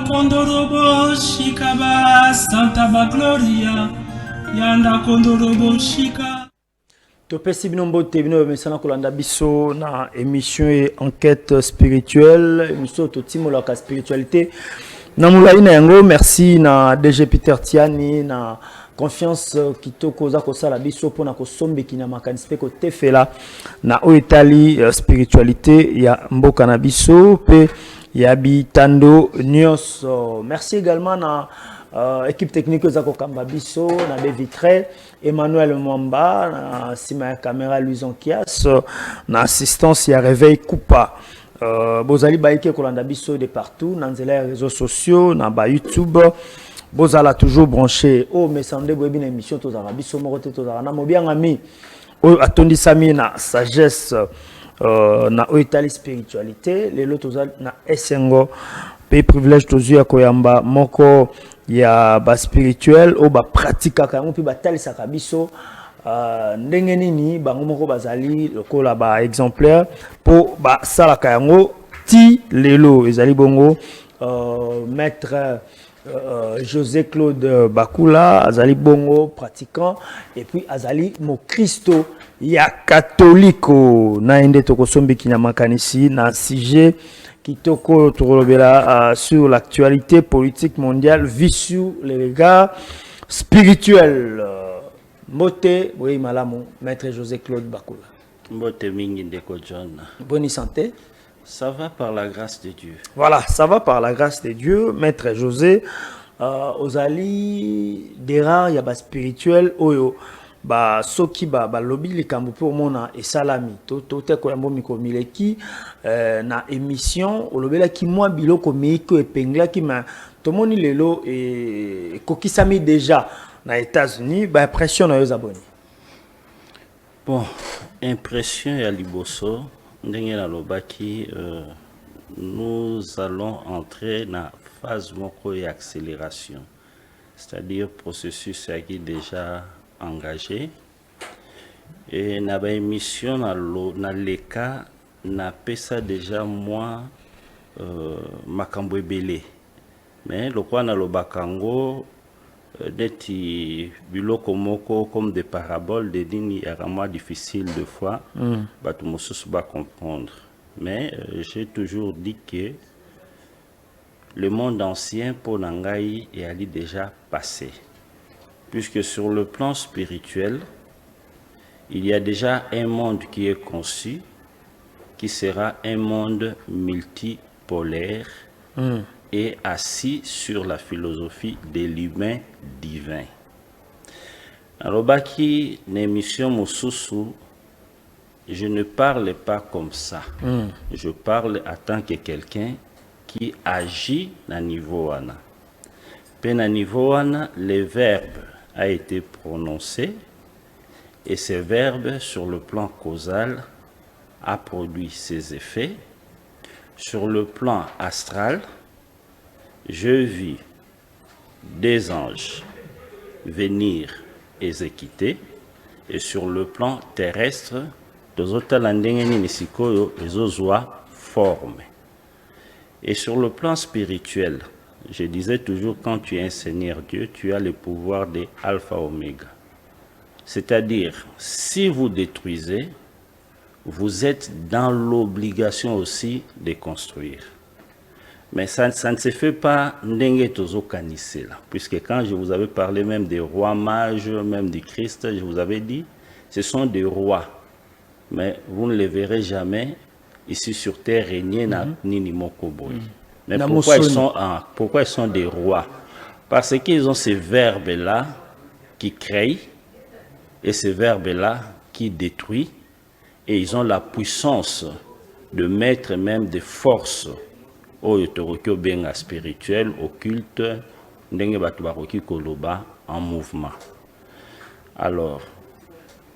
kondorobo shikaba Santa Bagloria yanda kondorobo shika. Topesi binombo tebino mesana kolanda biso na émission et enquête spirituelle émission totimo la spiritualité na mulai na yango. Merci na DG Peter Tiani na confiance kitoko za kosala biso pona kosombe kina makanisi ko tefela na oitali spiritualité ya mboka na biso pe ya bitando news. Merci également na équipe technique za kokamba biso na de vitre Emmanuel Mwamba na sima ya caméra Louison Kias na assistance ya réveil Coupa. Bozali baike kolanda biso de partout na nzela ya réseaux sociaux na ba YouTube. Bozala toujours branché au mesande boyebi na émission tozala biso moko te tozala na mobianga mi o atondi sami na sagesse na oitali spiritualité lelo tozala na esengo pe privilège tozu ya koyamba moko ya ba spirituel o ba pratika ka mpi batalisaka biso ndenge nini bango moko bazali lokola ba exemplaire po ba salaka yango ti lelo ezali bongo maître José Claude Bakula azali bongo pratiquant et puis azali mo Christo ya catholico na ende tokosombi kina makanisi na sujet kitoko torobela sur l'actualité politique mondiale vu sur les regards spirituels. Mbote oui malamu maître José Claude Bakula. Mbote mingi ndeko John. Bonne santé. Ça va par la grâce de Dieu. Voilà, ça va par la grâce de Dieu. Maître José, ozali des rares ya ba spirituel oyo ba soki ba lobby likambo po mona e salami to te ko yambo miko mileki na émission olobela ki moi biloko meiko epengla ki ma tomoni lelo e kokisami déjà na États-Unis ba impression na yo abonné. Bon, impression ya liboso ndenge na lobaki nous allons entrer dans phase moko et accélération, c'est-à-dire processus qui est déjà engagé et na ba émission na leka na pesa déjà moi makambo ebele mais lokwa na lobakango neti biloko moko comme des paraboles de dini vraiment difficile de fois bato mosusu ba comprendre mais j'ai toujours dit que le monde ancien pour Nangai est allé déjà passé puisque sur le plan spirituel il y a déjà un monde qui est conçu qui sera un monde multipolaire et assis sur la philosophie de l'humain divin. Alobaki l'émission Mosusu, je ne parle pas comme ça. Je parle en tant que quelqu'un qui agit à niveau wana. Puis à niveau wana, le verbe a été prononcé et ce verbe sur le plan causal a produit ses effets. Sur le plan astral, je vis des anges venir exécuter et sur le plan terrestre, forme. Et sur le plan spirituel, je disais toujours quand tu es un Seigneur Dieu, tu as le pouvoir de Alpha Oméga. C'est-à-dire, si vous détruisez, vous êtes dans l'obligation aussi de construire. Mais ça ne se fait pas n'engue tozo kanisela, puisque quand je vous avais parlé même des rois mages, même du Christ, je vous avais dit, ce sont des rois. Mais vous ne les verrez jamais ici sur terre régner na nini moko boy. Mais pourquoi ils sont des rois? Parce qu'ils ont ces verbes-là qui créent et ces verbes-là qui détruisent et ils ont la puissance de mettre même des forces spirituel, occulte, en mouvement. Alors,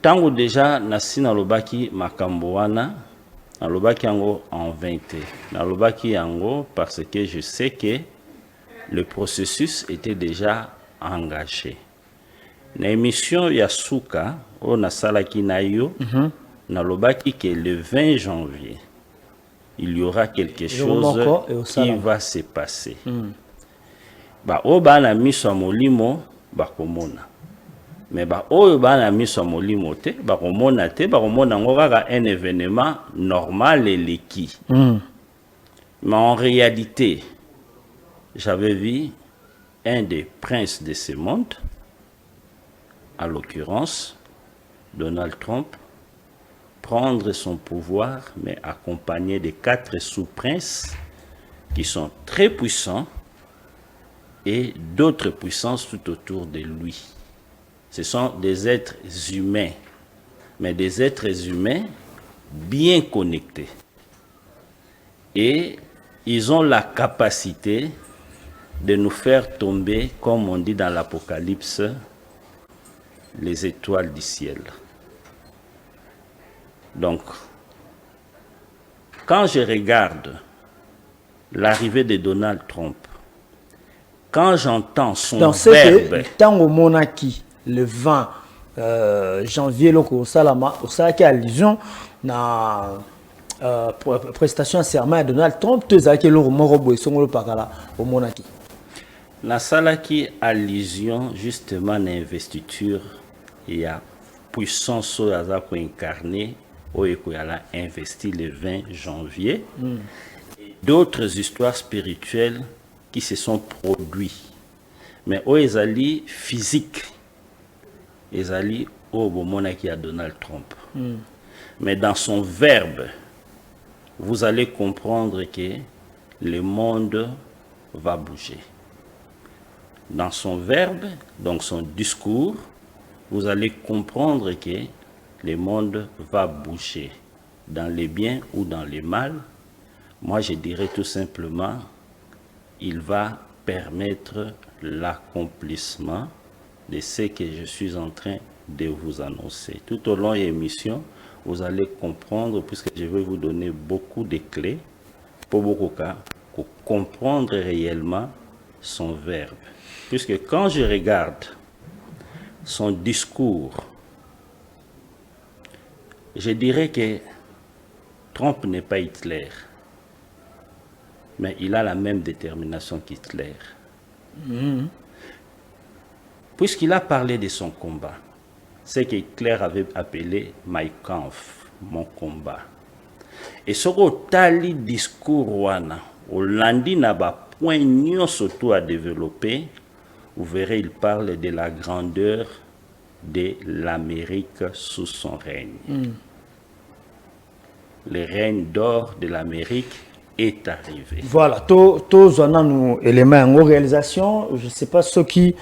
tant déjà nasi na lobaki makambo wana, na lobaki yango en 20, na lobaki yango parce que je sais que le processus était déjà engagé. Na émission Yasuka, on a salaki na yo, na lobaki que le 20 janvier, il y aura quelque chose qui va se passer. ba o ba na miso molimo ba komona. Mais ba o ba na miso molimo te ba komona te ba komona ngo kaka un événement normal et liquide. Mais en réalité, j'avais vu un des princes de ce monde, à l'occurrence Donald Trump, prendre son pouvoir, mais accompagné de 4 sous-princes qui sont très puissants et d'autres puissances tout autour de lui. Ce sont des êtres humains, mais des êtres humains bien connectés. Et ils ont la capacité de nous faire tomber, comme on dit dans l'Apocalypse, les étoiles du ciel. Donc, quand je regarde l'arrivée de Donald Trump, quand j'entends son verbe... Dans au monarchie, le 20 janvier, au Salama, au Salaki allusion, na prestation à serment de Donald Trump, tu as dit au monarchie. Na Salaki allusion justement à l'investiture, il y a puissance qui est incarnée, qui a investi le 20 janvier. D'autres histoires spirituelles qui se sont produites. Mais ils sont physiques. Ils sont au monarchie à Donald Trump. Mais dans son verbe, vous allez comprendre que le monde va bouger. Dans son verbe, donc son discours, vous allez comprendre que le monde va bouger. Dans les biens ou dans les mal, moi je dirais tout simplement, il va permettre l'accomplissement de ce que je suis en train de vous annoncer. Tout au long de l'émission, vous allez comprendre, puisque je vais vous donner beaucoup de clés pour comprendre réellement son verbe. Puisque quand je regarde son discours, je dirais que Trump n'est pas Hitler, mais il a la même détermination qu'Hitler. Puisqu'il a parlé de son combat, c'est qu'Hitler avait appelé Mein Kampf, mon combat. Et ce que discours wana, au lundi n'a pas point surtout à développer, vous verrez, il parle de la grandeur de l'Amérique sous son règne. Le règne d'or de l'Amérique est arrivé. Voilà, tous nos éléments en réalisation, je ne sais pas ceux qui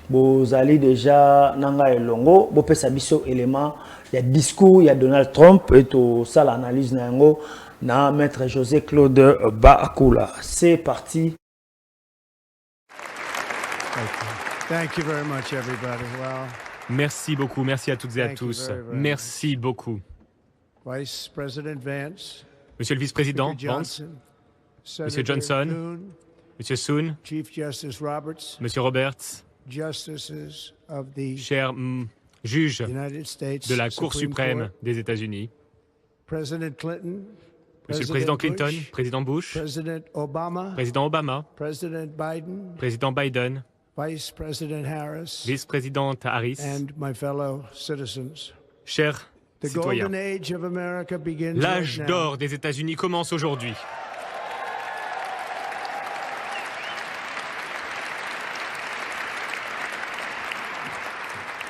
vous allez déjà nanga elongo, vous pouvez savoir élément, il y a discours, il y a Donald Trump et tout ça l'analyse nango na maître José Claude Bakula. C'est parti. Thank you very much, everybody. Well, merci beaucoup, merci à toutes et à tous. Merci beaucoup. Vice President Vance, Monsieur le vice-président Vance, Monsieur Johnson, Monsieur Soon, Chief Justice Roberts, Monsieur Roberts, Justices of the chers juges United States de la Cour Supreme suprême Court, des États-Unis, President Clinton, Monsieur le président Clinton, Bush, président Bush, President Obama, président Obama, President Biden, président Biden, Vice President Harris, vice-présidente Harris, and my fellow citizens. chers The citoyens. golden age of America begins L'âge right now. d'or des États-Unis commence aujourd'hui.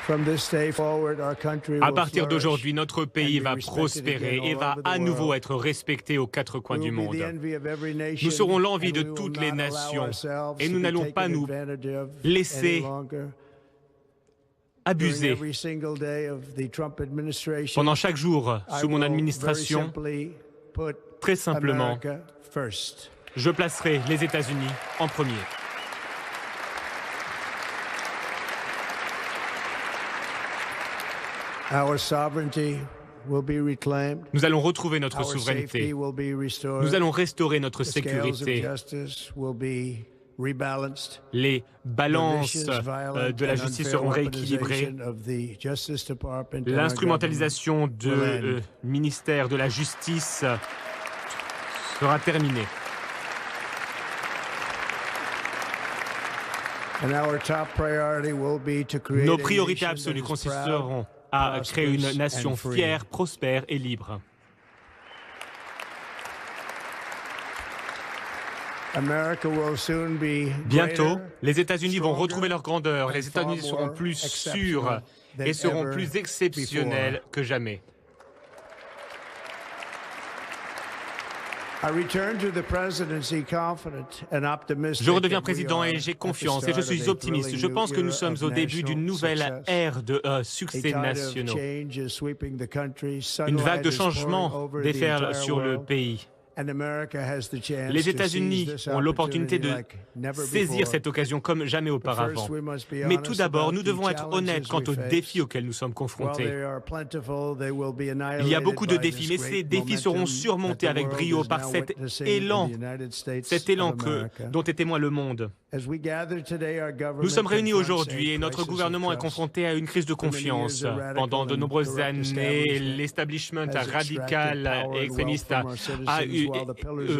From this day forward, our country À will partir flourish d'aujourd'hui, notre pays and be va respected prospérer again et all va over the à nouveau world. être respecté aux quatre coins We du will be monde. the envy of every nation, Nous serons l'envie and de we will toutes les not allow nations ourselves et to nous be n'allons taken pas nous advantage of laisser any longer. During abuser. every single day of the Trump administration, Pendant chaque jour I sous mon will administration, very simply put très simplement, America first. je placerai les États-Unis en premier. Our sovereignty will be reclaimed. Nous allons retrouver notre Our souveraineté. safety will be restored. Nous allons restaurer notre The scales of sécurité. justice will be rebalanced. Les balances The vicious, violent, de la and justice unfair seront rééquilibrées. weaponization of the Justice Department and our L'instrumentalisation government will du end. ministère de la Justice sera terminée. Nos priorités absolues consisteront à créer une nation fière, prospère et libre. Bientôt, les États-Unis vont retrouver leur grandeur, les États-Unis seront plus sûrs et seront plus exceptionnels que jamais. Je redeviens président et j'ai confiance et je suis optimiste. Je pense que nous sommes au début d'une nouvelle ère de succès nationaux. Une vague de changement déferle sur le pays. Les États-Unis ont l'opportunité de saisir cette occasion comme jamais auparavant. Mais tout d'abord, nous devons être honnêtes quant aux défis auxquels nous sommes confrontés. Il y a beaucoup de défis, mais ces défis seront surmontés avec brio par cet élan dont est témoin le monde. Nous sommes réunis aujourd'hui et notre gouvernement est confronté à une crise de confiance. Pendant de nombreuses années, l'establishment radical et extrémiste a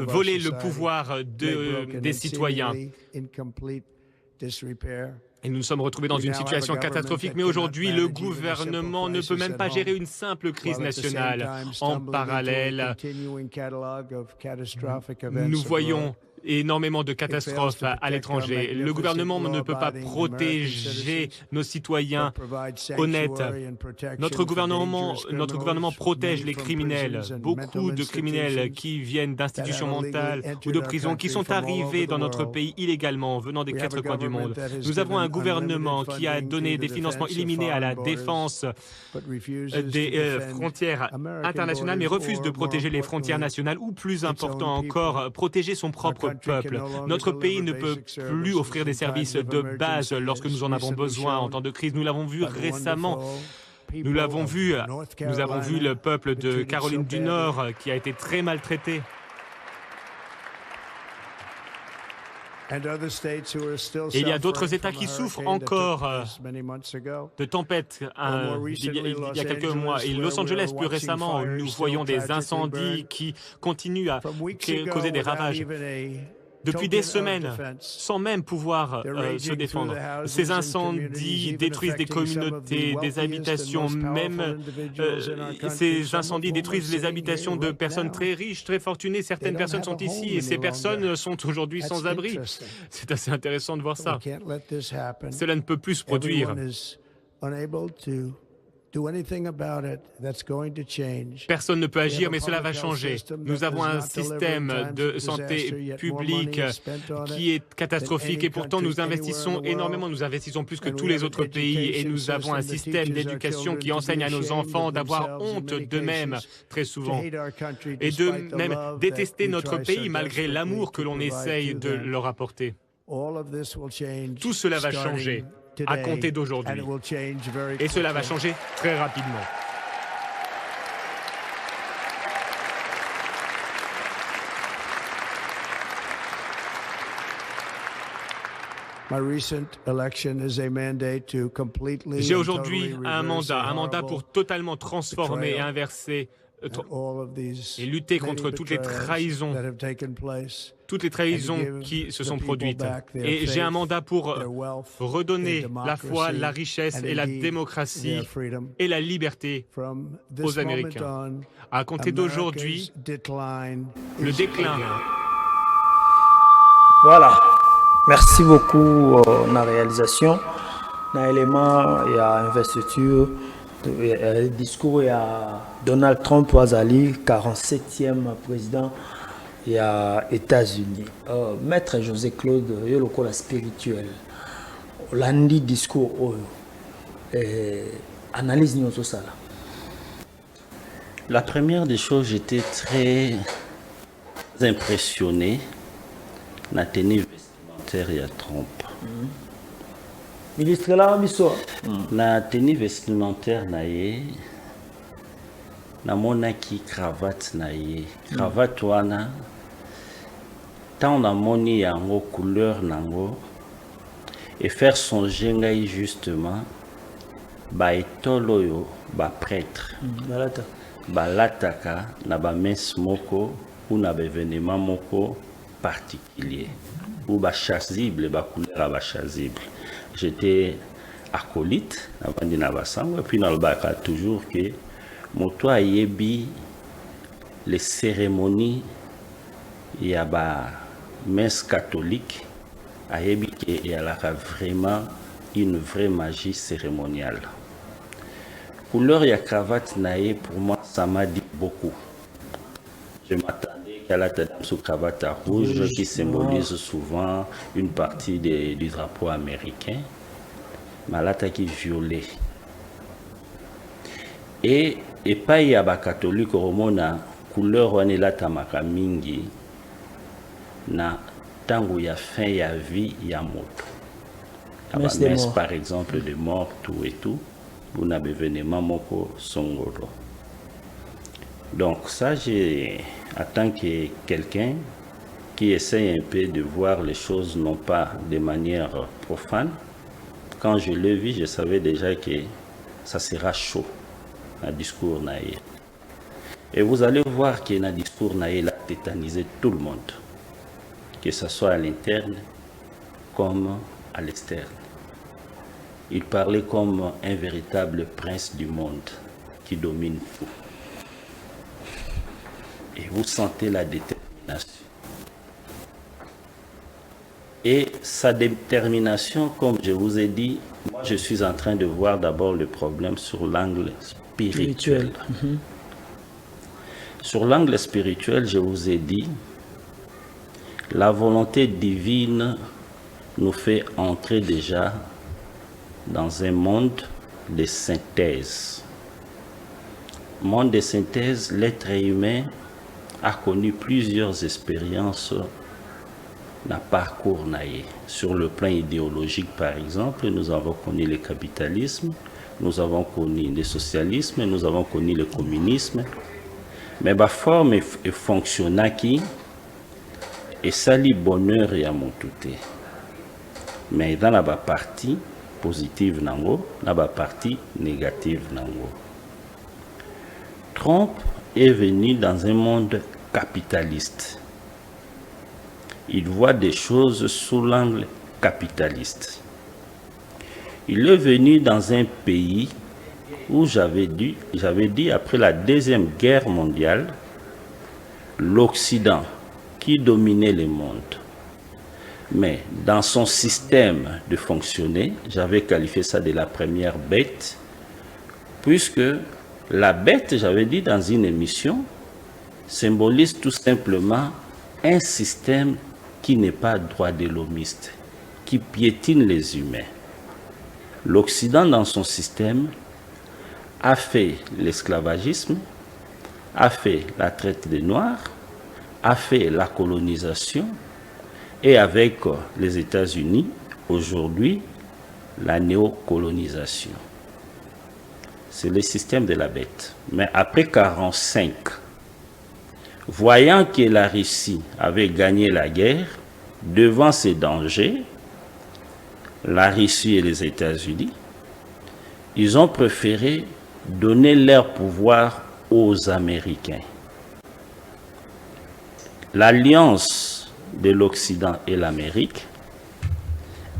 volé le pouvoir des citoyens. Et nous nous sommes retrouvés dans une situation catastrophique, mais aujourd'hui, le gouvernement ne peut même pas gérer une simple crise nationale. En parallèle, nous voyons énormément de catastrophes à l'étranger. Le gouvernement ne peut pas protéger nos citoyens honnêtes. Notre gouvernement protège les criminels. Beaucoup de criminels qui viennent d'institutions mentales ou de prisons qui sont arrivés dans notre pays illégalement, venant des quatre coins du monde. Nous avons un gouvernement qui a donné des financements illimités à la défense des frontières internationales, mais refuse de protéger les frontières nationales ou, plus important encore, protéger son propre peuple. Notre pays ne peut plus offrir des services de base lorsque nous en avons besoin en temps de crise. Nous l'avons vu récemment. Nous avons vu le peuple de Caroline du Nord qui a été très maltraité. Et il y a d'autres États qui souffrent encore de tempêtes il y a quelques mois. Et Los Angeles, plus récemment, nous voyons des incendies qui continuent à causer des ravages. Depuis des semaines, sans même pouvoir se défendre. Ces incendies détruisent des communautés, des habitations, même ces incendies détruisent les habitations de personnes très riches, très fortunées. Certaines personnes sont ici et ces personnes sont aujourd'hui sans abri. C'est assez intéressant de voir ça. Cela ne peut plus se produire. Personne ne peut agir, mais cela va changer. Nous avons un système de santé publique qui est catastrophique et pourtant nous investissons énormément, nous investissons plus que tous les autres pays et nous avons un système d'éducation qui enseigne à nos enfants d'avoir honte d'eux-mêmes très souvent et de même détester notre pays malgré l'amour que l'on essaye de leur apporter. Tout cela va changer à compter d'aujourd'hui. Et cela va changer très rapidement. J'ai aujourd'hui un mandat pour totalement transformer et inverser et lutter contre toutes les trahisons qui se sont produites. Et j'ai un mandat pour redonner la foi, la richesse et la démocratie et la liberté aux Américains. À compter d'aujourd'hui, le déclin. Voilà. Merci beaucoup la réalisation. Dans l'élément, il y a investiture. Le discours, il y a Donald Trump, Wazali, 47e président, il y a États-Unis. Maître José Claude, il y a le côté spirituel. Lundi discours, analyse nous tout ça. La première des choses, j'étais très impressionné de la tenue vestimentaire de Trump. Ministre là, la tenue vestimentaire naie, na monaki cravate naie, cravate wana, tant na moni yango couleur nango, et faire songer ngai justement, ba etoloyo, ba prêtre, ba lataka, na ba messe moko, ou na ba événement moko, particulier ou chasible, couleur chasible. J'étais acolyte avant de n'avancer, puis dans le bac toujours que moto yebi les cérémonies il y a messe catholique yebi que il y a vraiment une vraie magie cérémoniale. Couleur et cravate naïe pour moi ça m'a dit beaucoup. Je m'attendais qu'à la tête sous cravate rouge qui symbolise souvent une partie du drapeau américain. Malata qui violet. Et pas y a ba catholique romona couleur on est là tamaka mingi na tango ya fin ya vie ya moto. Messe par exemple de mort tout et tout, vous n'avez événement moko songolo. Donc ça j'ai en tant que quelqu'un qui essaie un peu de voir les choses non pas de manière profane. Quand je l'ai vu, je savais déjà que ça sera chaud, un discours naïf. Et vous allez voir qu'il y a un discours naïf a tétanisé tout le monde, que ce soit à l'interne comme à l'externe. Il parlait comme un véritable prince du monde qui domine tout. Et vous sentez la détermination. Et sa détermination, comme je vous ai dit, moi je suis en train de voir d'abord le problème sur l'angle spirituel. Sur l'angle spirituel, je vous ai dit, la volonté divine nous fait entrer déjà dans un monde de synthèse. Monde de synthèse, l'être humain a connu plusieurs expériences d'un parcours naïf. Sur le plan idéologique, par exemple, nous avons connu le capitalisme, nous avons connu le socialisme, nous avons connu le communisme. Mais la forme est fonctionnelle qui est sali bonheur et à mon touté. Mais dans la partie positive, dans la partie négative. Trump est venu dans un monde capitaliste. Il voit des choses sous l'angle capitaliste. Il est venu dans un pays où j'avais dit après la Deuxième Guerre mondiale, l'Occident qui dominait le monde. Mais dans son système de fonctionner, j'avais qualifié ça de la première bête, puisque la bête, j'avais dit dans une émission, symbolise tout simplement un système qui n'est pas droit de l'homiste, qui piétine les humains. L'Occident, dans son système, a fait l'esclavagisme, a fait la traite des Noirs, a fait la colonisation, et avec les États-Unis, aujourd'hui, la néocolonisation. C'est le système de la bête. Mais après 1945, voyant que la Russie avait gagné la guerre, devant ces dangers, la Russie et les États-Unis, ils ont préféré donner leur pouvoir aux Américains. L'alliance de l'Occident et l'Amérique,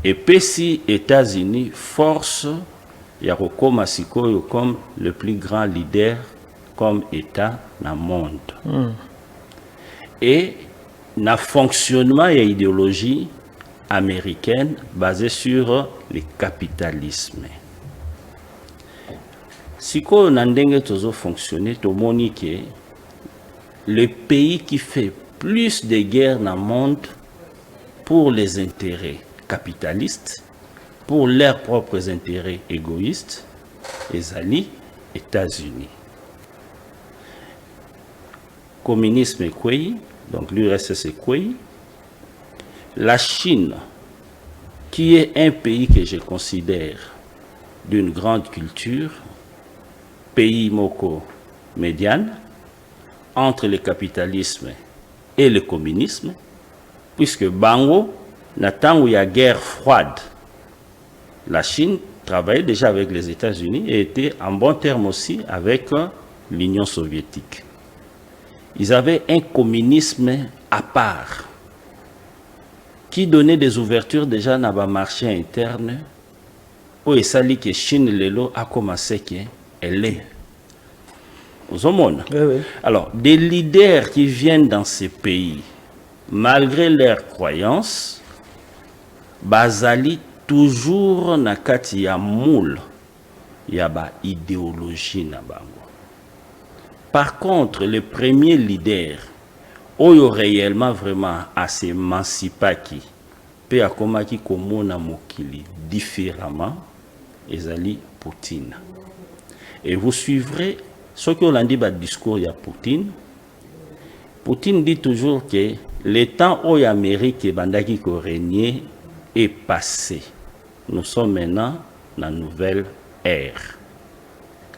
et puis États-Unis force Yaroko Masiko comme le plus grand leader comme État dans le monde. Et le fonctionnement et l'idéologie américaine basée sur le capitalisme. Si on a fonctionné, le pays qui fait plus de guerres dans le monde pour les intérêts capitalistes, pour leurs propres intérêts égoïstes, les alliés États-Unis. Communisme est quoi? Donc l'URSS est quoi? La Chine, qui est un pays que je considère d'une grande culture, pays moko médiane, entre le capitalisme et le communisme, puisque Bango, où il y a guerre froide, la Chine travaillait déjà avec les États-Unis et était en bon terme aussi avec l'Union soviétique. Ils avaient un communisme à part. qui donnait des ouvertures déjà dans le marché interne, où il s'agit que Chine lelo a commencé qu'elle est. Aux hommes. Alors, des leaders qui viennent dans ces pays, malgré leurs croyances, bazali toujours na kati ya moule, ya ba idéologie na bango. Par contre, le premier leader, oyo réellement vraiment à s'émanciper qui peut akomaki komona mokili différemment, ezali Poutine. Et vous suivrez ce que l'on dit dans le discours de Poutine. Poutine dit toujours que le temps où l'Amérique et Bandaki régné est passé. Nous sommes maintenant dans la nouvelle ère.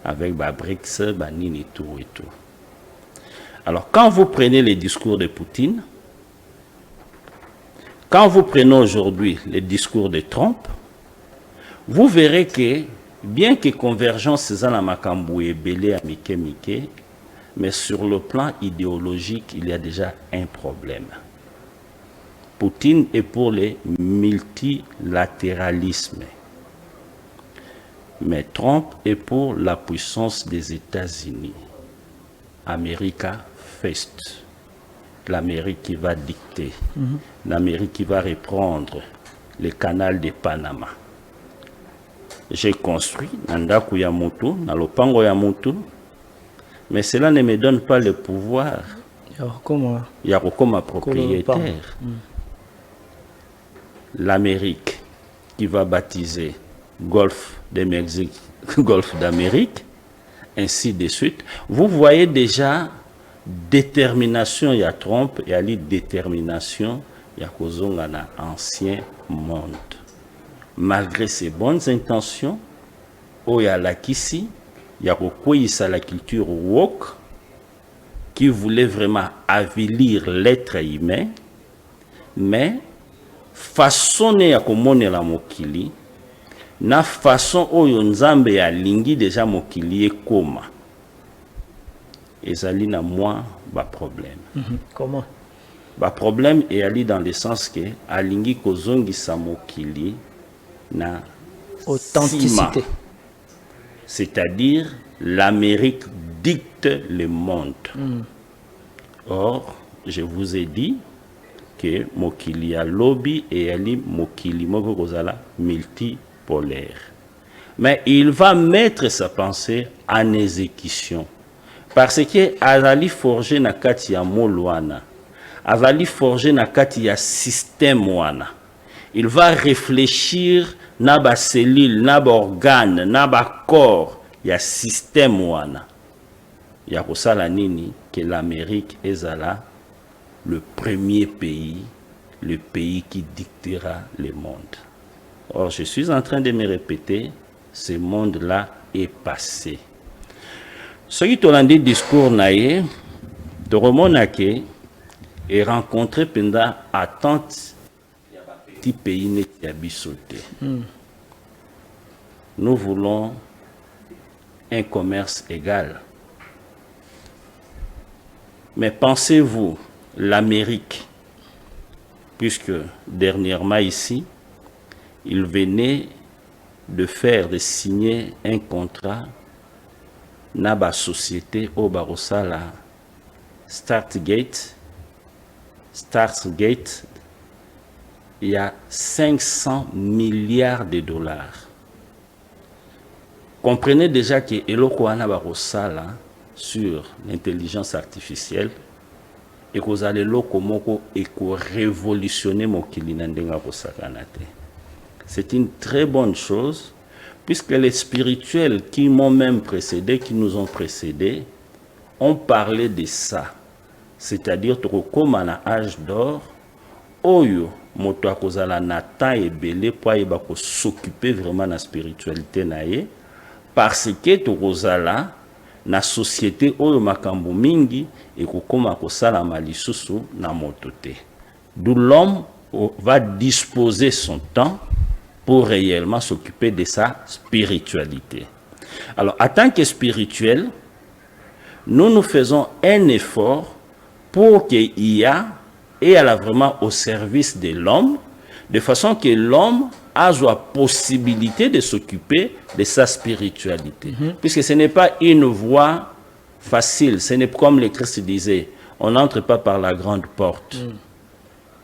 Avec BRICS, Banine et tout et tout. Alors, quand vous prenez les discours de Poutine, quand vous prenez aujourd'hui les discours de Trump, vous verrez que, bien que convergence c'est la makambu et belé à Mike, mais sur le plan idéologique, il y a déjà un problème. Poutine est pour le multilatéralisme. Mais Trump est pour la puissance des États-Unis. America First. L'Amérique qui va dicter. L'Amérique qui va reprendre le canal de Panama. J'ai construit Nandaku Yamutu, Nalopango Yamutu, mais cela ne me donne pas le pouvoir. Il y a comme propriétaire. L'Amérique qui va baptiser Golfe de Mexique, Golfe d'Amérique, ainsi de suite. Vous voyez déjà détermination, il y a Trump, il y a détermination, il y a Kozonga dans l'ancien monde. Malgré ses bonnes intentions, il y a la Kissi, il y a la culture woke, qui voulait vraiment avilir l'être humain, mais façonner à komone la mokili, na façon oyo nzambe ya lingi déjà mokili ekoma. Ezali na moi ba problème. Comment? Ba problème est ali dans le sens que alingi kozongi sa mokili na authenticité. C'est-à-dire l'Amérique dicte le monde. Or, je vous ai dit que mokili a lobby et ali mokili moko kozala multipolaire. Mais il va mettre sa pensée en exécution. Parce que azali forger na kati ya molwana. Azali forger na kati ya système wana. Il va réfléchir na ba cellule, na ba organe, na ba corps ya système wana. Ya kosala nini que l'Amérique ezala le premier pays, le pays qui dictera le monde. Or, je suis en train de me répéter, ce monde-là est passé. Ce qui t'a dit discours naïe, de remonake et rencontré pendant attente petit pays n'est sauté. Nous voulons un commerce égal. Mais pensez-vous, l'Amérique, puisque dernièrement ici, il venait de signer un contrat na ba société au Barosala Stargate, il y a 500 milliards de dollars. Comprenez déjà que eloko wana Barosala sur l'intelligence artificielle et que allez loko moko et ko révolutionner mokili na ndenga kosakana te. C'est une très bonne chose, puisque les spirituels qui m'ont même précédé, qui nous ont précédés, ont parlé de ça. C'est-à-dire, comme à l'âge d'or, oyo moto akozala na temps et belé pour s'occuper vraiment de la spiritualité naie, parce que tokozala na société oyo makambo mingi et kokoma kosala malisusu na motote. D'où l'homme va disposer son temps pour réellement s'occuper de sa spiritualité. Alors, en tant que spirituel, nous faisons un effort pour qu'il y ait et elle est vraiment au service de l'homme, de façon que l'homme a la possibilité de s'occuper de sa spiritualité. Puisque ce n'est pas une voie facile, ce n'est pas comme le Christ disait, on n'entre pas par la grande porte.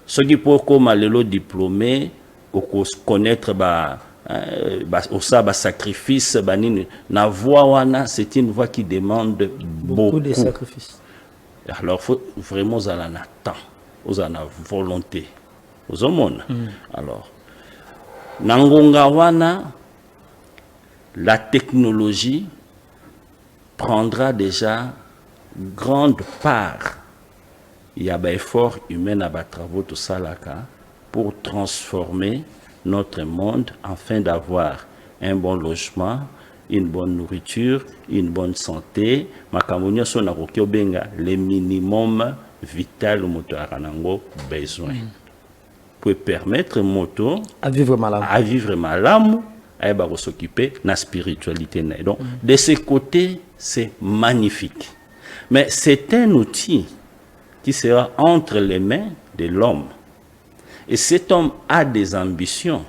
Ceux qui peuvent comme le diplômé, ou connaître au sacrifice, na voie c'est une voie qui demande beaucoup de sacrifices. Alors, il faut vraiment vous en temps, vous en volonté, vous en monde. Alors, Nangonga wana, la technologie prendra déjà grande part. Il y a des efforts humains à travaux tout ça là pour transformer notre monde afin d'avoir un bon logement, une bonne nourriture, une bonne santé, le minimum vital moto besoin. Pour permettre moto à vivre malam, à s'occuper de la spiritualité. Donc, de ce côté, c'est magnifique. Mais c'est un outil qui sera entre les mains de l'homme. Et cet homme a des ambitions.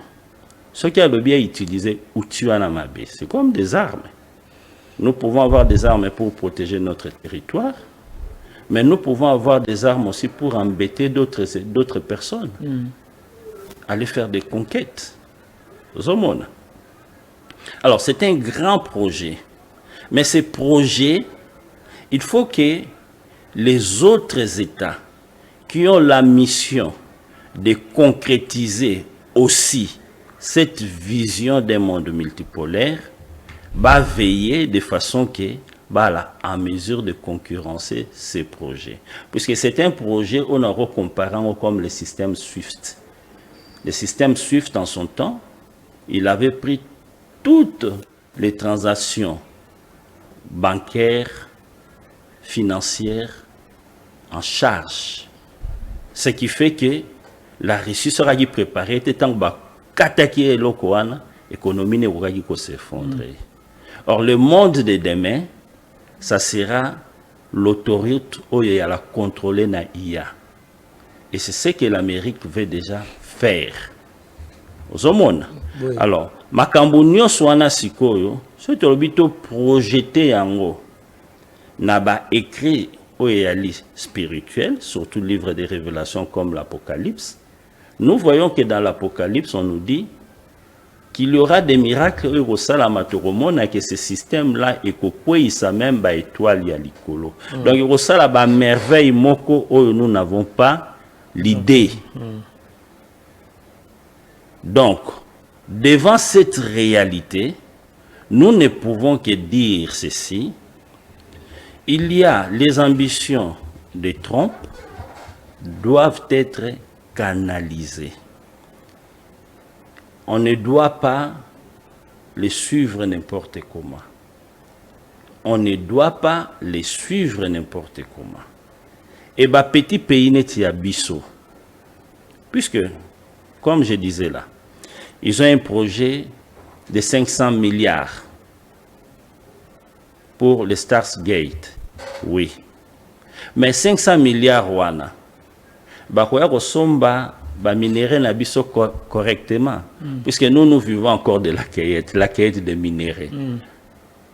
Ce qui a bien utilisé Utuanamabe, c'est comme des armes. Nous pouvons avoir des armes pour protéger notre territoire, mais nous pouvons avoir des armes aussi pour embêter d'autres personnes. Aller faire des conquêtes. Alors, c'est un grand projet. Mais ces projets, il faut que les autres États qui ont la mission de concrétiser aussi cette vision d'un monde multipolaire, va veiller de façon que en mesure de concurrencer ces projets. Puisque c'est un projet, on a comparé comme le système SWIFT. Le système SWIFT, en son temps, il avait pris toutes les transactions bancaires, financières, en charge. Ce qui fait que la Russie sera préparée, était tant qu'attaquer l'économie ne pourra pas s'effondrer. Or, le monde de demain, ça sera l'autorité où il y a la contrôler na IA. Et c'est ce que l'Amérique veut déjà faire. Oui. Alors, makambo nyonso wana sikoyo, so tolobito projeté yango na ba écrit spirituel, surtout livre des révélations comme l'Apocalypse. Nous voyons que dans l'Apocalypse, on nous dit qu'il y aura des miracles au Salamatoromo, que ce système-là est ça même étoile ya likolo. Donc, il y a ba merveille moko où nous n'avons pas l'idée. Donc, devant cette réalité, nous ne pouvons que dire ceci. Il y a les ambitions de Trump doivent être canalisées. On ne doit pas les suivre n'importe comment. On ne doit pas les suivre n'importe comment. Et bah petit pays n'est y a biso. Puisque, comme je disais là, ils ont un projet de 500 milliards pour le Stargate. Oui. Mais 500 milliards wana, bakoya kosomba ba minéraux na biso correctement, puisque nous vivons encore de la cueillette de minéraux.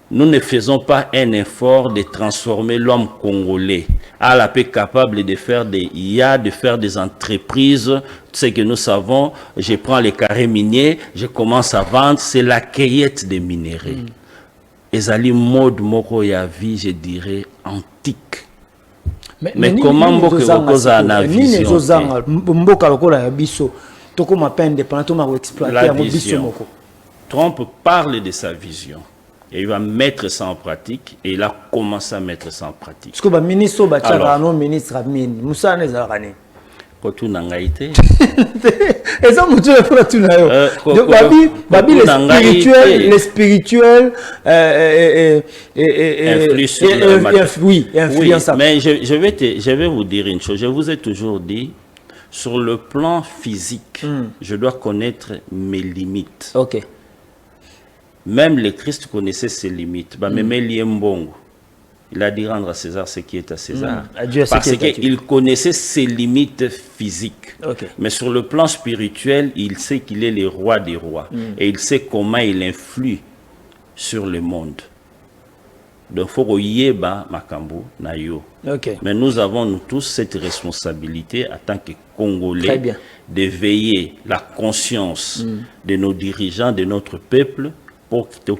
Nous ne faisons pas un effort de transformer l'homme congolais à la paix capable de faire des IA, de faire des entreprises. Ce que nous savons, je prends les carrés miniers, je commence à vendre, c'est la cueillette des minéraux. Ezali mode moko ya vie, je dirais, antique. Mais comment mboka na vision? Mboka lokola ya biso, toko mapende pendant to ma exploiter biso moko. Trump parle de sa vision. Et il va mettre ça en pratique, et il a commencé à mettre ça en pratique. Est-ce que le ministre Bachara, non ministre Amine, Moussa Nezarane? Kotu nangaïté. Et ça, vous avez fait tout naïo. Babi les spirituels, oui, influençables. Mais je vais vous dire une chose. Je vous ai toujours dit, sur le plan physique, je dois connaître mes limites. Ok. Même le Christ connaissait ses limites. Il a dit rendre à César ce qui est à César. Parce qu'il connaissait ses limites physiques. Okay. Mais sur le plan spirituel, il sait qu'il est le roi des rois. Et il sait comment il influe sur le monde. Donc, il faut yeba makambo na yo. Okay. Mais nous avons nous tous cette responsabilité en tant que Congolais de veiller la conscience de nos dirigeants, de notre peuple, pour que tu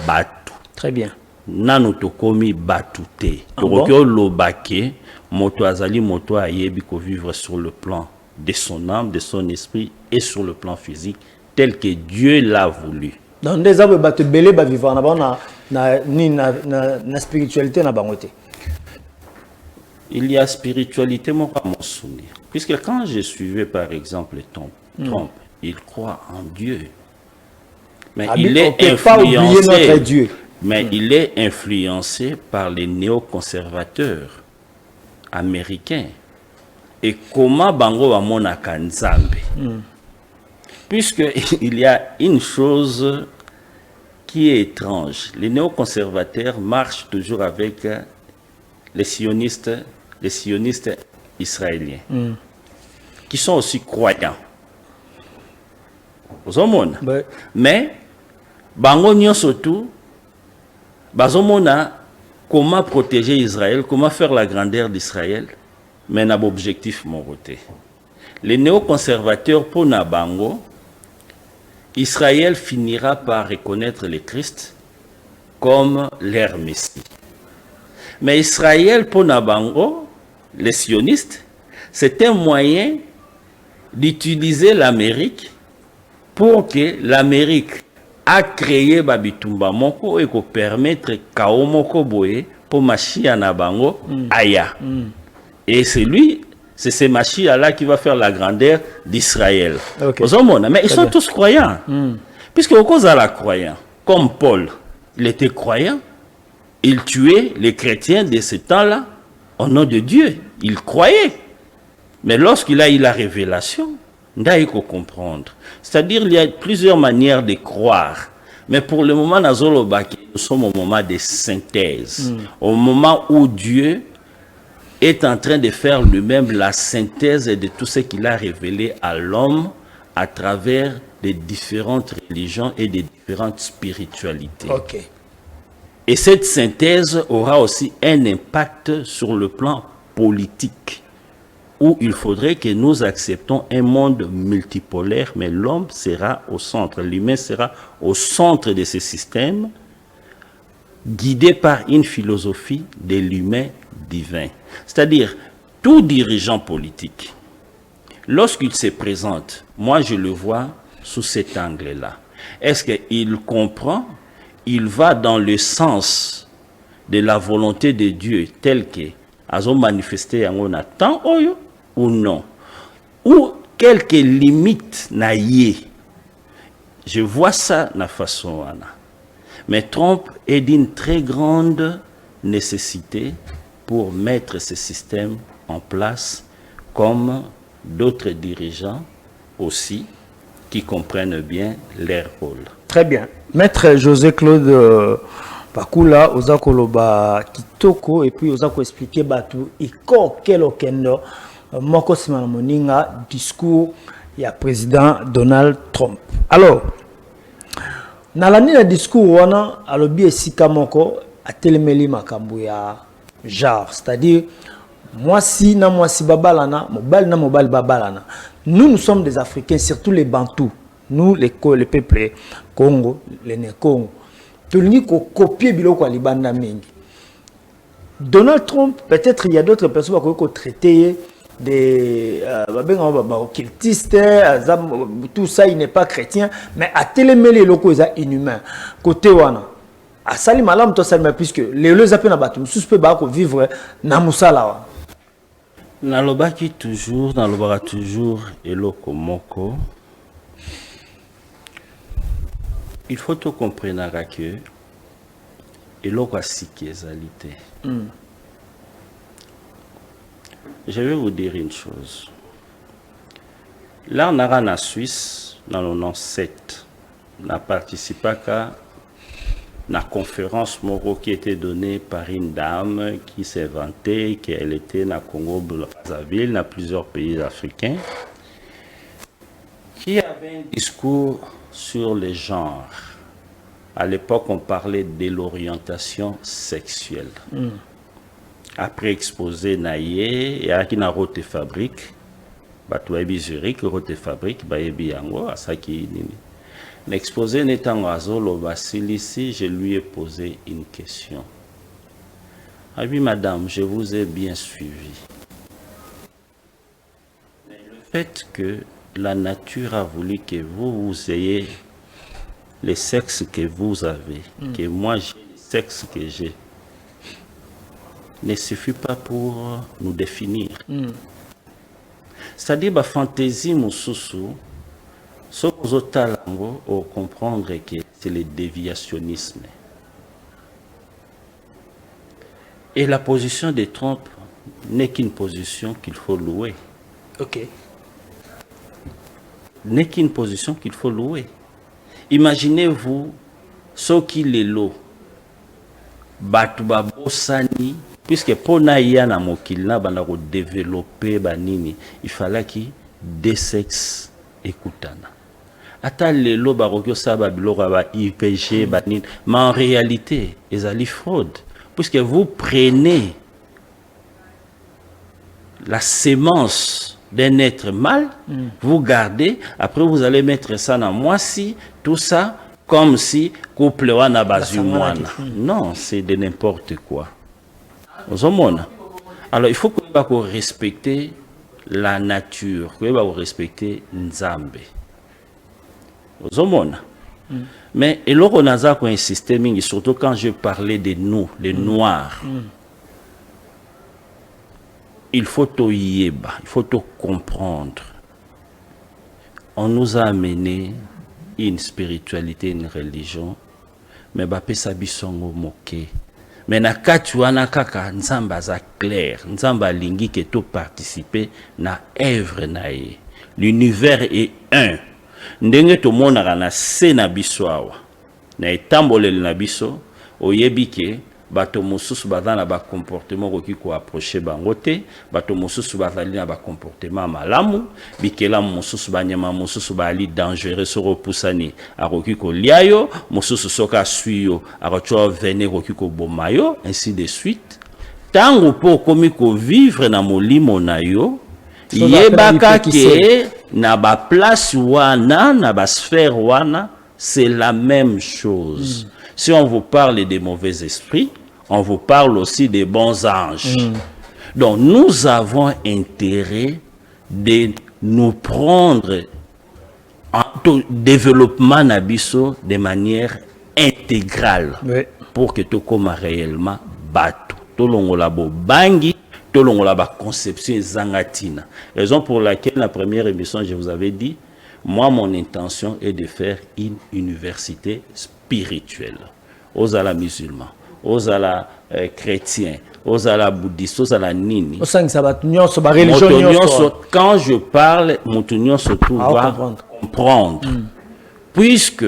batu. Très bien. Nanu tokomi batute. Tokyo lobake, moto azali moto ayebi ko vivre sur le plan de son âme, de son esprit et sur le plan physique, tel que Dieu l'a voulu. Donc des arbres batu belé ba vivre na spiritualité na bangote. Il y a spiritualité mon souvenir. Puisque quand je suivais par exemple Trump, il croit en Dieu. Mais il est influencé. Notre Dieu. Mais il est influencé par les néoconservateurs américains. Et comment Bango va monaka Nzambe? Puisqu'il y a une chose qui est étrange. Les néoconservateurs marchent toujours avec les sionistes israéliens, qui sont aussi croyants. Mais Bango nyon surtout, bazomona comment protéger Israël, comment faire la grandeur d'Israël, mais n'a pas objectif mon côté. Les néoconservateurs pour Nabango, Israël finira par reconnaître le Christ comme leur Messie. Mais Israël pour Nabango, les sionistes, c'est un moyen d'utiliser l'Amérique pour que l'Amérique a créé Babitumba Moko et pour permettre Kao Moko Boye pour Machia Nabango Aya. Et c'est ces Machia-là qui va faire la grandeur d'Israël. Okay. Mais ils sont tous croyants. Puisque au cause de la croyance, comme Paul, il était croyant, il tuait les chrétiens de ce temps-là au nom de Dieu. Il croyait. Mais lorsqu'il a eu la révélation, il faut comprendre. C'est-à-dire qu'il y a plusieurs manières de croire. Mais pour le moment, nous sommes au moment de synthèse. Au moment où Dieu est en train de faire lui-même la synthèse de tout ce qu'il a révélé à l'homme à travers des différentes religions et des différentes spiritualités. Okay. Et cette synthèse aura aussi un impact sur le plan politique, où il faudrait que nous acceptons un monde multipolaire, mais l'homme sera au centre, l'humain sera au centre de ce système, guidé par une philosophie de l'humain divin. C'est-à-dire, tout dirigeant politique, lorsqu'il se présente, moi je le vois sous cet angle-là. Est-ce qu'il comprend, il va dans le sens de la volonté de Dieu telle que a manifesté en temps ou non? Ou quelques limites naïe. Je vois ça de façon. Mais Trump est d'une très grande nécessité pour mettre ce système en place, comme d'autres dirigeants aussi qui comprennent bien leur rôle. Très bien. Maître José-Claude Pakula, oza koloba kitoko et puis oza ko expliquer batu iko kelo kendo moko simana moninga discours ya président Donald Trump. Alors, nalani na discours wana alobi esika moko atelemeli makambo ya genre, c'est-à-dire moi si babalana, mobile na mobile babalana. Nous sommes des Africains, surtout les Bantous, nous les peuples Congo, les Congo. Tout le monde copier biloko à Libanda mingi. Donald Trump, peut-être il y a d'autres personnes qui ont traité des occultistes, tout ça, il n'est pas chrétien, mais à télémêler les locaux, ils inhumains. Côté wana. À Sali Malam, to Salma, puisque les deux appels à battre, suspect bako vivre na musala. Nalobaki toujours, nalobara toujours, eloko moko. Il faut tout comprendre que eloko asiki ezalité. Je vais vous dire une chose. Là, on a en Suisse, dans le 97, n'a participé qu'à la conférence Moro qui était donnée par une dame qui s'est vantée qu'elle était dans Congo Brazzaville, dans plusieurs pays africains, qui avait un discours sur les genres. À l'époque, on parlait de l'orientation sexuelle. Après exposé naïe et à qui n'a roté fabrique, batouabi Zurich roté fabrique, baebi yango asaki nini. L'exposé n'étant azolo ici, je lui ai posé une question. Ah oui, madame, je vous ai bien suivi. Mais le fait que la nature a voulu que vous ayez le sexe que vous avez, que moi j'ai le sexe que j'ai, ne suffit pas pour nous définir. C'est-à-dire, la fantaisie moussoussou, ce que vous avez comprendre que c'est le déviationnisme. Et la position de Trump n'est qu'une position qu'il faut louer. Ok. N'est qu'une position qu'il faut louer. Imaginez-vous ce qu'il est l'eau. Batuba Bosani, puisque pour naïa na mokilna banako développer banini, il fallait qu'il des sexes écoutana. Ata lelo barokyo saba biloko ba IPG banini, mais en réalité, ils allaient fraude, puisque vous prenez la sémence d'un être mâle, vous gardez, après vous allez mettre ça dans moisi, tout ça, comme si couple wana bazumwana. Non, c'est de n'importe quoi. Alors il faut que vous respecter la nature, que vous respecter Nzambe. Mais et là on a un système, surtout quand je parlais de nous, les noirs. Il faut tout yéba, il faut tout comprendre. On nous a amené une spiritualité, une religion, mais bapé sabisongo moké. Mais na katuana kaka nzamba za clair, nzamba lingi que tout participer na œuvre nae. L'univers est un. Ndenge to mona na se na biso awa. Na etambole na biso oyebike bato mosusu bazana ba comportement ko ki ko approcher bangote, bato mosusu bazali na ba comportement malamu, bikela mosusu banyama mosusu bali dangereux so repoussani, akoki ko liayo, mosusu soka suyo, akocho venir ko ki ko bomayo, ainsi de suite. Tango po komi ko vivre na molimo na yo, yebaka ke na ba place wana, na ba sphère wana, c'est la même chose. Si on vous parle des mauvais esprits, on vous parle aussi des bons anges. Donc nous avons intérêt de nous prendre en développement nabiso de manière intégrale, pour que tout comme réellement bateau. Tout l'ongola bo bangi, tout l'ongola ba conception zangatina. Raison pour laquelle la première émission je vous avais dit, moi mon intention est de faire une université spirituelle. Aux ala musulmans, aux ala chrétiens, aux ala bouddhistes, aux ala nini. Quand je parle, mon surtout va comprendre. Puisque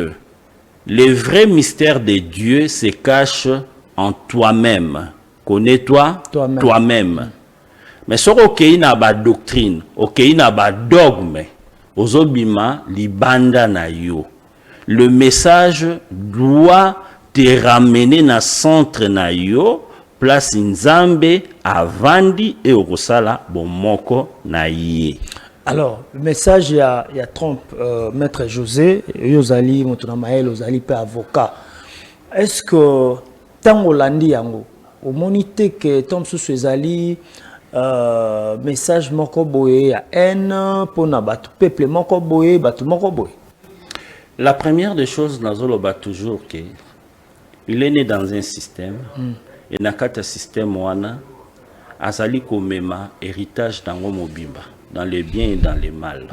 le vrai mystère de Dieu se cache en toi-même. Connais-toi toi-même. Mais ce qu'il y a ba doctrine, il y a ba dogme, ozobima libanda na yo. Le message doit te ramener na centre na yo, place Nzambe avandi et okosala bomoko na ye. Alors, le message il y a Trump, Maître José, Yozali, Motunamael, Ozali, pe avocat. Est-ce que tant Hollandi yango, au monité que Trump sous Zali, message moko boye ya haine pour na batu peuple moko boye, batu moko boye. La première des choses, nazoloba toujours que il est né dans un système, et dans un système wana, azali komema héritage dango mobimba, dans le bien et dans le mal.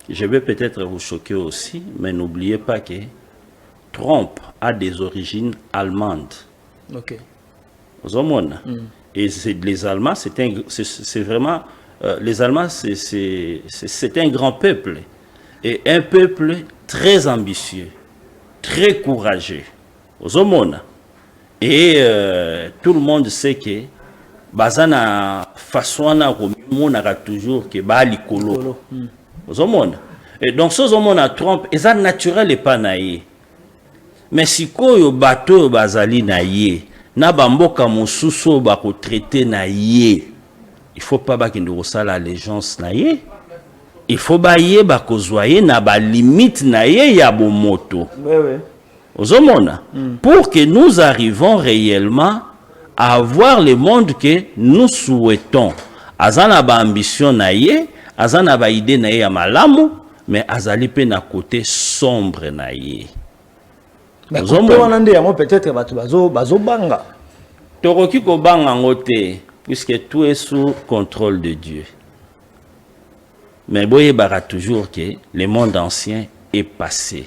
Je vais peut-être vous choquer aussi, mais n'oubliez pas que Trump a des origines allemandes. Ok. Et les Allemands, c'est vraiment, les Allemands, c'est un grand peuple, et un peuple très ambitieux. très courageux. Aux hommes. Et tout le monde sait que bazana façon na a toujours que ba likolo. Aux hommes. Et donc ces hommes na trompe, et ça naturel et pas naïe. Mais si koyo bateau bazali naïe, na bamboka mosusu ba ko traiter naïe. Il faut pas ba kende la allégeance naïe. Il faut ba yé ba ko zoyer na ba limite naïe ya bo moto. Oui, oui. Aux hommes, pour que nous arrivons réellement à avoir le monde que nous souhaitons. Azana ba ambition naïe, azana ba idée naïe ya malamu, mais azali pe na côté sombre naïe. Mais peut-être bazo banga. Toroki ko banga ngote, puisque tout est sous contrôle de Dieu. Mais boye bara toujours que le monde ancien est passé.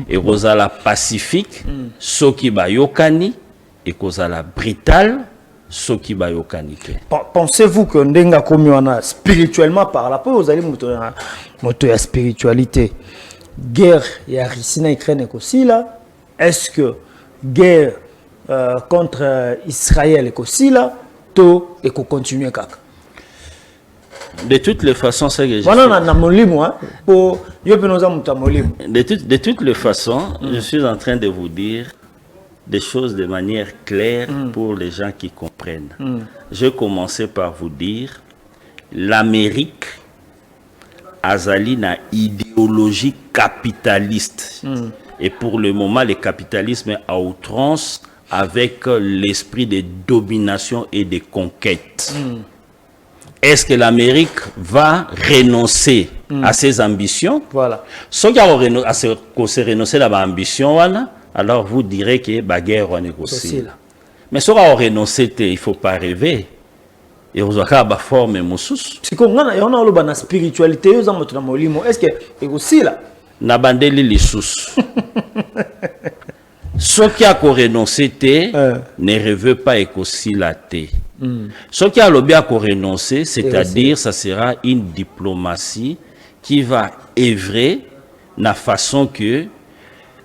Et kozala pacifique, soki ba yokani, et kozala brutal, soki ba yokani. Pensez-vous que ndenga komiwana spirituellement par rapport aux alliés moto ya spiritualité, guerre ya Russie na Ukraine aussi là, est-ce que guerre contre Israël aussi là, to et qu'on continue kaka? De toutes les façons, c'est que de toutes les façons, je suis en train de vous dire des choses de manière claire pour les gens qui comprennent. Je vais commencer par vous dire l'Amérique azali na idéologie capitaliste. Et pour le moment, le capitalisme est à outrance avec l'esprit de domination et de conquête. Est-ce que l'Amérique va renoncer à ses ambitions? Voilà. Si on renoncer à ses ambitions, alors vous direz que la guerre va négocier. Mais si on renoncer, il ne faut pas rêver. Et vous avez une forme moussous. C'est comme on a une spiritualité, est-ce que c'est aussi là? Nabandeli les sous. Ce qui a renoncé ne rêve pas aussi la thé. Ce qui a renoncé, c'est-à-dire ça sera une diplomatie qui va œuvrer de la façon que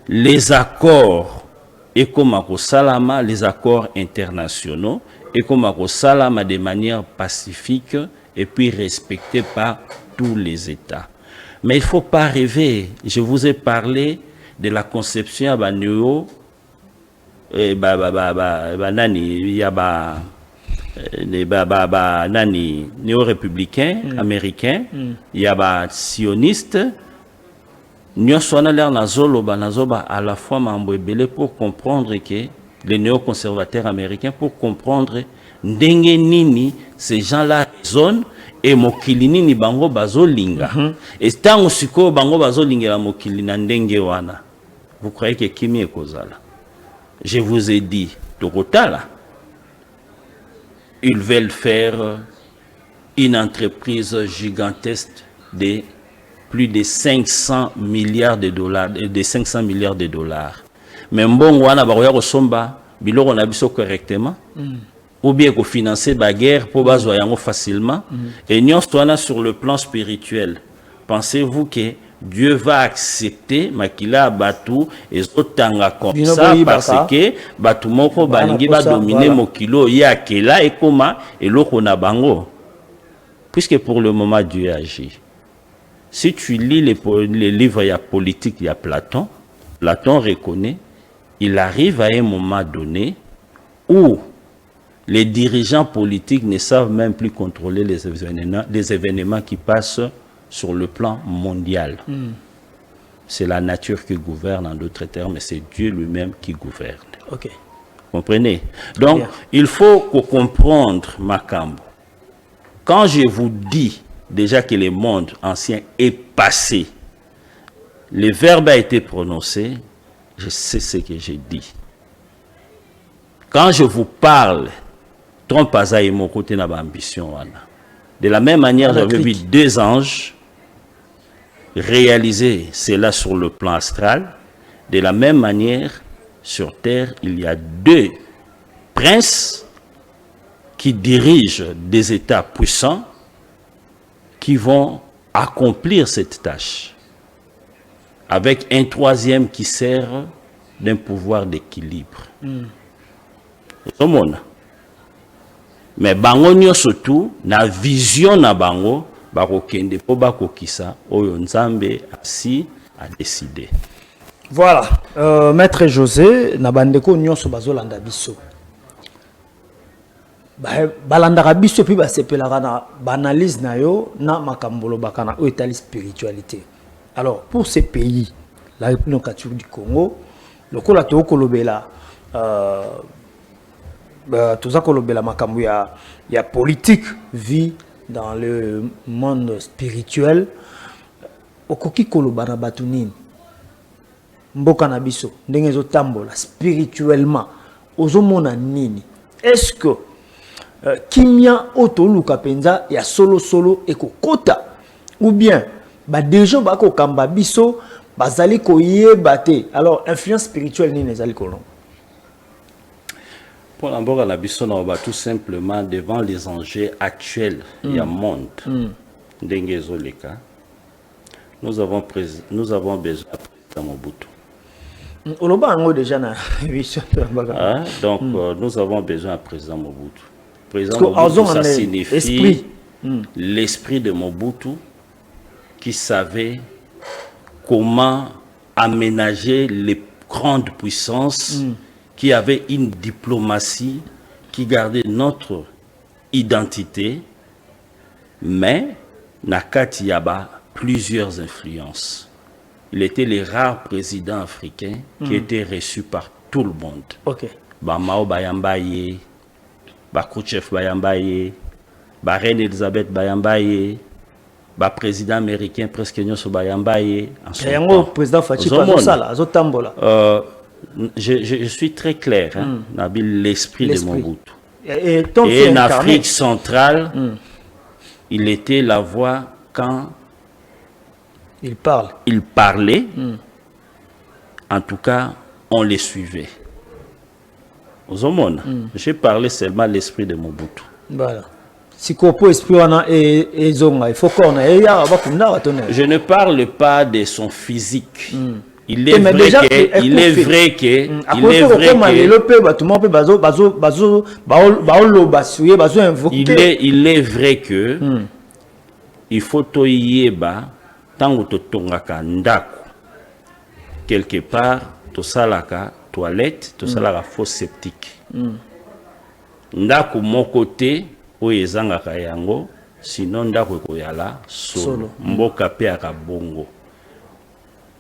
les accords et comme salama, les accords internationaux et comme salama de manière pacifique et puis respectés par tous les États. Mais il ne faut pas rêver. Je vous ai parlé de la conception à néo néo-républicain américain, il y a sioniste, nous sommes à la fois pour comprendre que les néoconservateurs américains, pour comprendre nini ces gens-là raisonnent et mokili nini bango bazolinga. Et tant siko bango bazolinga la mokili na ndenge wana. Vous croyez que kimi est kozala? Je vous ai dit, Tokotala, ils veulent faire une entreprise gigantesque de plus de 500 milliards de dollars, Mais bon, wana baroya kosomba biloko na biso correctement, ou bien ko financer la guerre pour bazo yango facilement. Et nous sommes sur le plan spirituel. Pensez-vous que Dieu va accepter makila batu et zotanga comme ça parce que batu moko balingi ba dominer mokilo ya kela et koma et loko na bango? Puisque pour le moment Dieu agit. Si tu lis les livres il y a politique, il y a Platon reconnaît, il arrive à un moment donné où les dirigeants politiques ne savent même plus contrôler les événements qui passent sur le plan mondial. C'est la nature qui gouverne, en d'autres termes, mais c'est Dieu lui-même qui gouverne. Ok. Comprenez? Donc, il faut comprendre Makambo. Quand je vous dis déjà que le monde ancien est passé, le verbe a été prononcé, je sais ce que j'ai dit. Quand je vous parle, Trompaza et mon côté n'a pas ambition. De la même manière, j'avais vu 2 anges réaliser cela sur le plan astral. De la même manière, sur terre, il y a 2 princes qui dirigent des États puissants qui vont accomplir cette tâche. Avec un 3e qui sert d'un pouvoir d'équilibre. Mais bango surtout na vision na bango bakokende po bakokisa oyo nzambe asi a décidé. Voilà, maître José na bandeko nyonso bazolanda biso. Balandaka biso puis basepelaka na banalise na yo na makambolo bakana o etali spiritualité. Alors pour ces pays, la République du Congo, le kola to kolobela toza kolobela makambo ya politique vie dans le monde spirituel. Okoki koloba na batu nini? Mboka na biso ndenge zo tambola spirituellement ozomona nini? Est-ce que kimia otoluka penza ya solo ekokota ou bien ba déjà bako kamba biso bazali koyeba te? Alors influence spirituelle nini ezali kolon? Pour l'amboka la biso na ba tout simplement devant les enjeux actuels du monde ndenge ezoleka, nous avons besoin de président Mobutu. Donc nous avons besoin de président Mobutu. Président Mobutu, ça signifie l'esprit de Mobutu qui savait comment aménager les grandes puissances, qui avait une diplomatie, qui gardait notre identité, mais Nakati Yaba plusieurs influences. Il était le rare président africain qui était reçu par tout le monde. Mao Bayambaye, Khrouchtchev Bayambaye, Reine Elisabeth Bayambaye, président américain presque Nyoso Bayambaye. Président Fachi je suis très clair, l'esprit de Mobutu. Et en Afrique centrale, il était la voix quand il parlait. En tout cas, on les suivait. Aux hommes, j'ai parlé seulement l'esprit de Mobutu. Voilà. Si esprit il faut qu'on je ne parle pas de son physique. Il est vrai que il faut toyeba tango to tongaka ndako quelque part to salaka toilette to salaka fosse septique ndako moko te oyo ezangaka yango sinon ndako ekoyala solo mboka pe aka bongo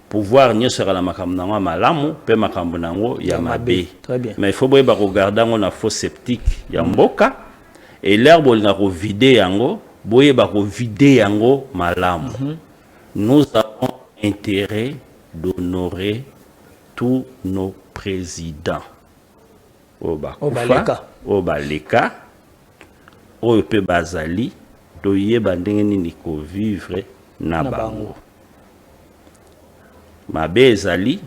pouvoir nyonso na makambo nango malamu pe makambo nango ya mabe. Mais il faut boyeba regarder ngo na fosse septique ya mboka et l'herbe olinga ko vider yango boyeba ko vider yango malamu. Nous avons intérêt d'honorer tous nos présidents. Obaleka, Ope Bazali, toyeba ndenge nini ko vivre na bango. Mabe ezali,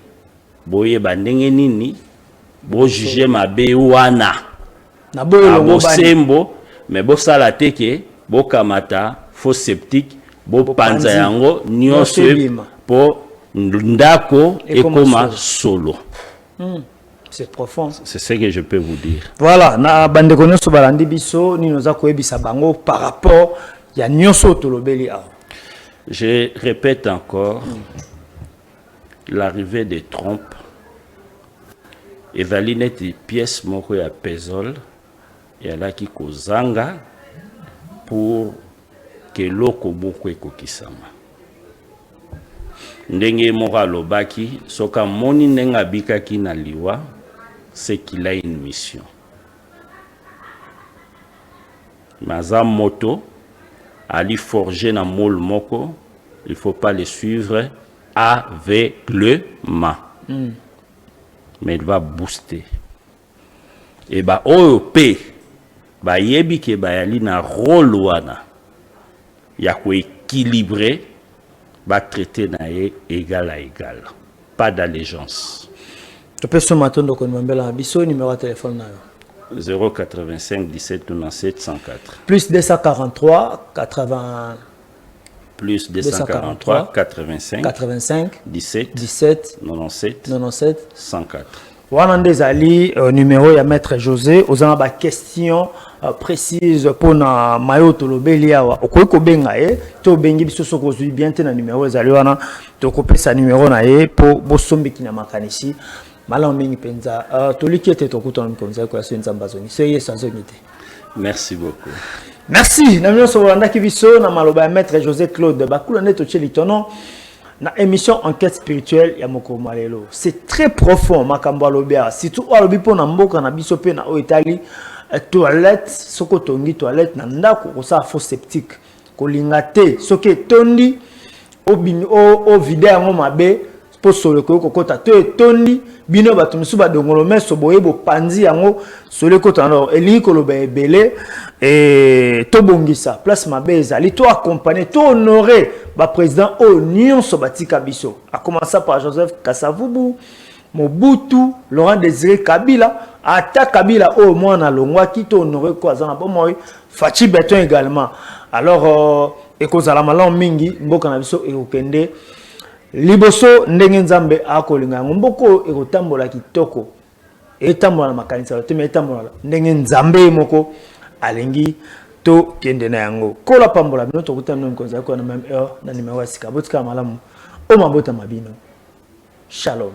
boyeba ndenge nini, bo juger mabe wana. Na bo sembo, mais bo sala teke, bo kamata, faux sceptique, bo panza yango, nyonso po ndako ekoma solo. C'est profond. C'est ce que je peux vous dire. Voilà, na bandeko nyonso balandi biso ni noza koyebisa bango par rapport ya nyonso tolobeli a. Je répète encore l'arrivée de Trump ezali neti pièce moko ya puzzle et alaki kozanga pour que loko moko ekokisama. Ndenge moko alobaki soka moni ndenge abikaki na liwa, c'est qu'il a une mission. Maza moto ali forger na mol moko, il faut pas le suivre aveuglément. Mais il va booster. Et ba OEP ba yebi ke ba yali na rôle wana ya ko équilibrer va traiter na égal à égal, pas d'allégeance. Tu peux ce matin donc on m'embella biso numéro de téléphone na 085 17 97 104 plus 243 80 plus 243 85 17 97 104. Wana ndezali numéro ya maître José ozana ba question précise pour na mayo tolobeli awa okoki kobenga ye to bengi biso soko zui bien te na numéro ezali wana to kopesa numéro na ye po bosombiki na makanisi mala mingi penza toliki ete tokuta na mkonza ko yaso nzamba zoni seye sanzonite. Merci beaucoup. Merci na mino so bolanda ki biso na maloba ya maître José Claude bakula neto cheli tono na émission enquête spirituelle ya moko malelo. C'est très profond makambo alobia surtout alobi po na mboka na biso pe na o Italie toilette soko tongi toilette na ndako ko sa faux sceptique ko lingate soki tondi o vide yango mabe po solo ko kota to tondi bino bato misu ba dongolo meso boyebo panzi yango solo ko tano eli ko loba ebele et to bongisa place mabe ezali to accompagner to honorer ba président o nyonso batika biso a commencer par Joseph Kasavubu, Mobutu, Laurent Désiré Kabila, ata Kabila au moins na longwa qui to honorer ko azana bon moi Fachi Beton également. Alors ekozala malon mingi mboka na biso ekokende liboso ndenge nzambe akolinga mboko ekotambola kitoko etambola na makanisa te etambola ndenge nzambe moko alengi to kende na yango kola pambola bino to kutana mkonza ko na même heure na numéro ya sika botika malamu o mabota mabino. Shalom.